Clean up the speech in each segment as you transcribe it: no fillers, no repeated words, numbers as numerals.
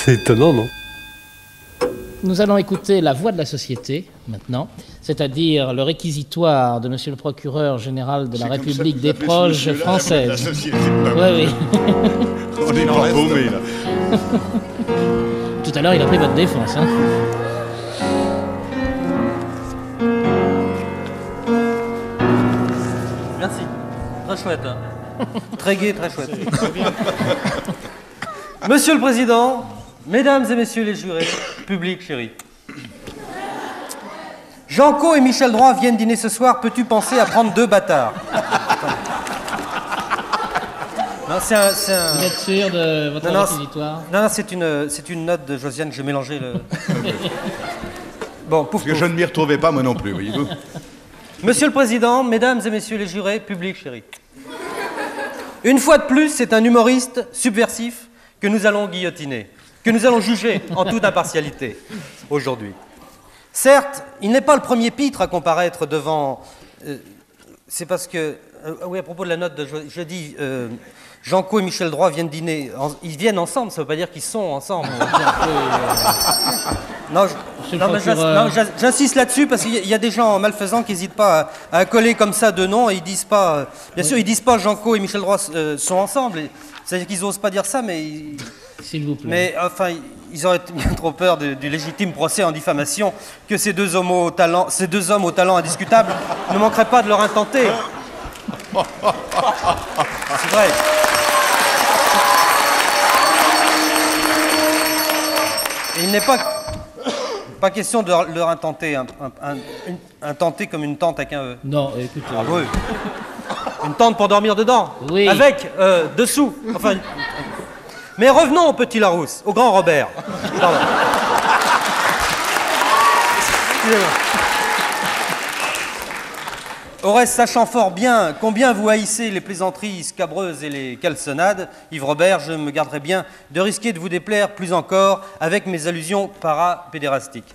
C'est étonnant, non? Nous allons écouter la voix de la société, maintenant, c'est-à-dire le réquisitoire de Monsieur le procureur général de la République des proches françaises. Oui, oui. On est pas paumé, là. Tout à l'heure, il a pris votre défense, hein. Merci. Très chouette. Hein. Très gai, très chouette. Monsieur le Président, Mesdames et Messieurs les jurés, public chéri. Janco et Michel Droit viennent dîner ce soir. Peux-tu penser à prendre 2 bâtards? Non, c'est un... Vous êtes sûr de votre réquisitoire? Non, c'est une note de Josiane, j'ai mélangé le... Bon, pouf, Parce que je ne m'y retrouvais pas, moi non plus, voyez-vous. Monsieur le Président, Mesdames et Messieurs les jurés, public chéri. Une fois de plus, c'est un humoriste subversif que nous allons guillotiner, que nous allons juger en toute impartialité aujourd'hui. Certes, il n'est pas le premier pitre à comparaître devant... c'est parce que... oui, à propos de la note, je dis... Janco et Michel Droit viennent dîner. Ils viennent ensemble, ça ne veut pas dire qu'ils sont ensemble. Non, j'insiste là-dessus parce qu'il y a des gens malfaisants qui n'hésitent pas à coller comme ça de noms et ils disent pas... Bien sûr, ils disent pas Janco et Michel Droit sont ensemble. C'est-à-dire qu'ils n'osent pas dire ça, mais... S'il vous plaît. Mais enfin, ils auraient bien trop peur du légitime procès en diffamation que ces deux hommes au talent indiscutable ne manqueraient pas de leur intenter. C'est vrai. Et il n'est pas question de leur intenter, un tenté comme une tente avec un E. Non, écoutez... Ah, oui. Une tente pour dormir dedans. Oui. Avec, dessous. Enfin... Mais revenons au petit Larousse, au grand Robert. Pardon. Excusez-moi. Au reste, sachant fort bien combien vous haïssez les plaisanteries scabreuses et les calçonnades, Yves Robert, je me garderai bien de risquer de vous déplaire plus encore avec mes allusions para-pédérastiques.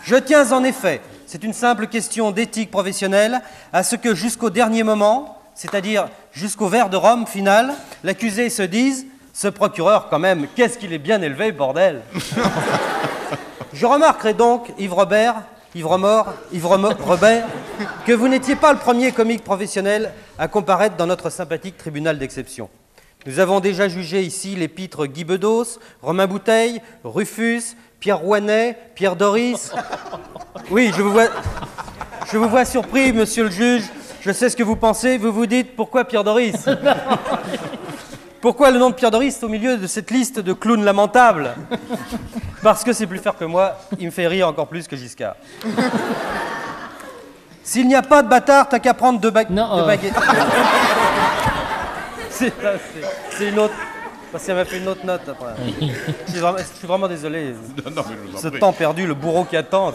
Je tiens en effet, c'est une simple question d'éthique professionnelle, à ce que jusqu'au dernier moment, c'est-à-dire jusqu'au verre de rhum final, l'accusé se dise « Ce procureur, quand même, qu'est-ce qu'il est bien élevé, bordel !» Je remarquerai donc, Yves Robert, que vous n'étiez pas le premier comique professionnel à comparaître dans notre sympathique tribunal d'exception. Nous avons déjà jugé ici les pitres Guy Bedos, Romain Bouteille, Rufus, Pierre Rouanet, Pierre Doris. Oui, je vous vois surpris, monsieur le juge. Je sais ce que vous pensez. Vous vous dites, pourquoi Pierre Doris? Pourquoi le nom de Pierre Doris au milieu de cette liste de clowns lamentables? Parce que c'est plus fort que moi, il me fait rire encore plus que Giscard. S'il n'y a pas de bâtard, t'as qu'à prendre deux baguettes. C'est une autre... Parce qu'elle m'a fait une autre note après. Je suis vraiment désolé. Non, mais je vous en Ce prie. temps perdu, le bourreau qui attend.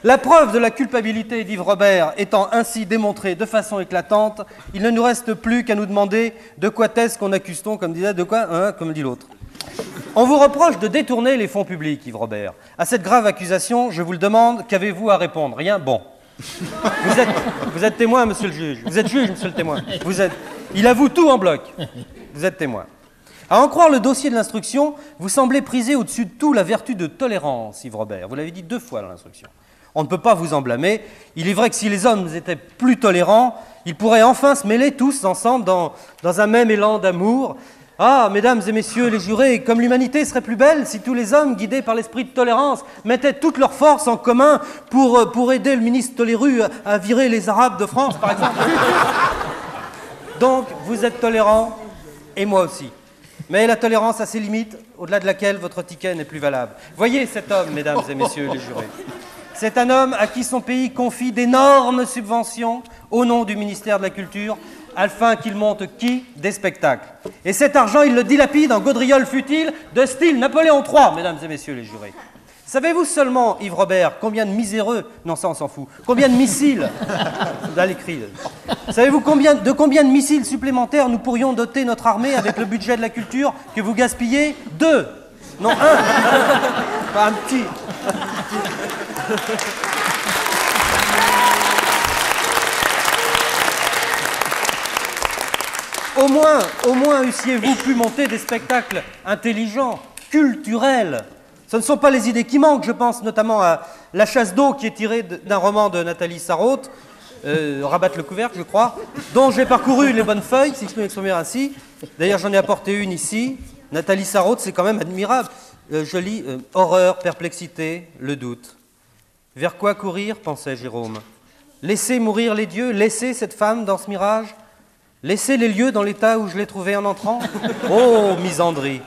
La preuve de la culpabilité d'Yves Robert étant ainsi démontrée de façon éclatante, il ne nous reste plus qu'à nous demander de quoi est-ce qu'on accuse-t-on, comme disait, de quoi, hein, comme dit l'autre. On vous reproche de détourner les fonds publics, Yves Robert. À cette grave accusation, je vous le demande, qu'avez-vous à répondre? Rien? Bon. Vous êtes témoin, monsieur le juge. Vous êtes juge, monsieur le témoin. Il avoue tout en bloc. Vous êtes témoin. À en croire le dossier de l'instruction, vous semblez priser au-dessus de tout la vertu de tolérance, Yves Robert. Vous l'avez dit 2 fois dans l'instruction. On ne peut pas vous en blâmer. Il est vrai que si les hommes étaient plus tolérants, ils pourraient enfin se mêler tous ensemble dans un même élan d'amour. Ah, mesdames et messieurs les jurés, comme l'humanité serait plus belle si tous les hommes, guidés par l'esprit de tolérance, mettaient toutes leurs forces en commun pour aider le ministre Toléru à virer les Arabes de France, par exemple. Donc, vous êtes tolérants, et moi aussi. Mais la tolérance a ses limites, au-delà de laquelle votre ticket n'est plus valable. Voyez cet homme, mesdames et messieurs les jurés. C'est un homme à qui son pays confie d'énormes subventions au nom du ministère de la Culture, afin qu'il monte qui? Des spectacles. Et cet argent, il le dilapide en gaudrioles futiles de style Napoléon III, mesdames et messieurs les jurés. Savez-vous seulement, Yves Robert, combien de miséreux, non ça on s'en fout, combien de missiles, dans l'écrit, savez-vous de combien de missiles supplémentaires nous pourrions doter notre armée avec le budget de la culture que vous gaspillez? 2. Non, 1. Pas un petit. Au moins eussiez-vous pu monter des spectacles intelligents, culturelle. Ce ne sont pas les idées qui manquent, je pense notamment à La chasse d'eau, qui est tirée d'un roman de Nathalie Sarraute, Rabattre le couvercle, je crois, dont j'ai parcouru les bonnes feuilles, si je peux m'exprimer ainsi. D'ailleurs, j'en ai apporté une ici. Nathalie Sarraute, c'est quand même admirable. Je lis horreur, perplexité, le doute. Vers quoi courir, pensait Jérôme. Laisser mourir les dieux, laisser cette femme dans ce mirage, laisser les lieux dans l'état où je l'ai trouvée en entrant. Oh, misandrie.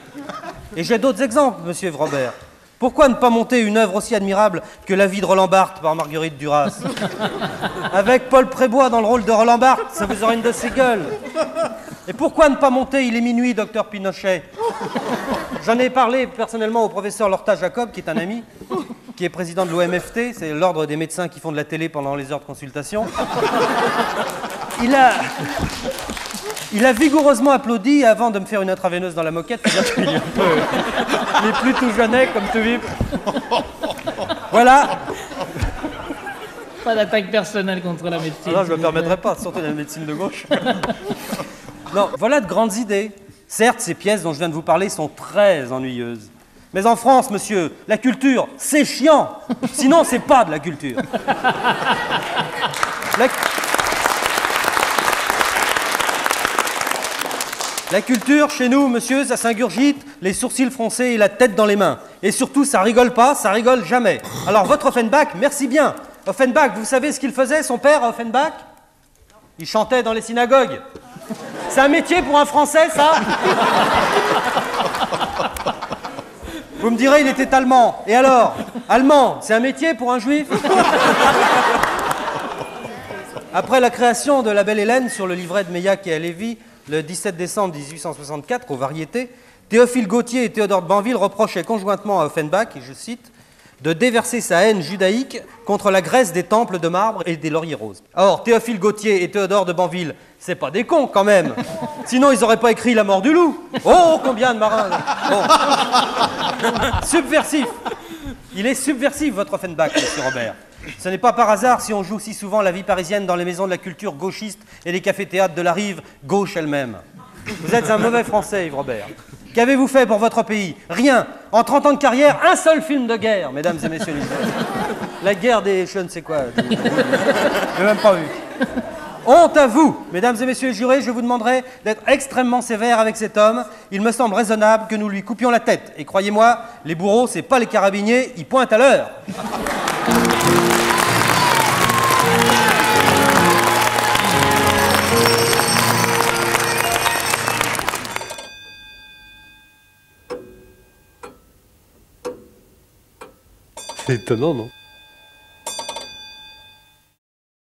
Et j'ai d'autres exemples, monsieur Robert. Pourquoi ne pas monter une œuvre aussi admirable que La vie de Roland Barthes par Marguerite Duras? Avec Paul Prébois dans le rôle de Roland Barthes, ça vous aura une de ses gueules. Et pourquoi ne pas monter Il est minuit, docteur Pinochet? J'en ai parlé personnellement au professeur Lorta Jacob, qui est un ami, qui est président de l'OMFT, c'est l'ordre des médecins qui font de la télé pendant les heures de consultation. Il a vigoureusement applaudi avant de me faire une intraveineuse dans la moquette. Il est plus tout jeunet comme tout vif. Voilà. Pas d'attaque personnelle contre la médecine. Non, je ne me permettrai pas, surtout dans la médecine de gauche. Non, voilà de grandes idées. Certes, ces pièces dont je viens de vous parler sont très ennuyeuses. Mais en France, monsieur, la culture, c'est chiant. Sinon, c'est pas de la culture. La culture, chez nous, monsieur, ça s'ingurgite, les sourcils froncés et la tête dans les mains. Et surtout, ça rigole pas, ça rigole jamais. Alors, votre Offenbach, merci bien. Offenbach, vous savez ce qu'il faisait, son père, Offenbach? Il chantait dans les synagogues. C'est un métier pour un Français, ça? Vous me direz, il était allemand. Et alors? Allemand, c'est un métier pour un juif? Après la création de La Belle Hélène sur le livret de Meillac et Halévy, le 17 décembre 1864, aux Variétés, Théophile Gautier et Théodore de Banville reprochaient conjointement à Offenbach, et je cite, de déverser sa haine judaïque contre la Grèce des temples de marbre et des lauriers roses. Or, Théophile Gautier et Théodore de Banville, c'est pas des cons quand même. Sinon, ils n'auraient pas écrit La mort du loup. Oh, combien de marins. Bon. Subversif. Il est subversif, votre Offenbach, monsieur Robert. Ce n'est pas par hasard si on joue si souvent la vie parisienne dans les maisons de la culture gauchiste et les cafés-théâtres de la rive gauche elle-même. Vous êtes un mauvais Français, Yves Robert. Qu'avez-vous fait pour votre pays? Rien. En 30 ans de carrière, un seul film de guerre, mesdames et messieurs les jurés. La guerre des je ne sais quoi. Je n'ai même pas vu. Honte à vous, mesdames et messieurs les jurés, je vous demanderai d'être extrêmement sévère avec cet homme. Il me semble raisonnable que nous lui coupions la tête. Et croyez-moi, les bourreaux, c'est pas les carabiniers, ils pointent à l'heure. C'est étonnant, non?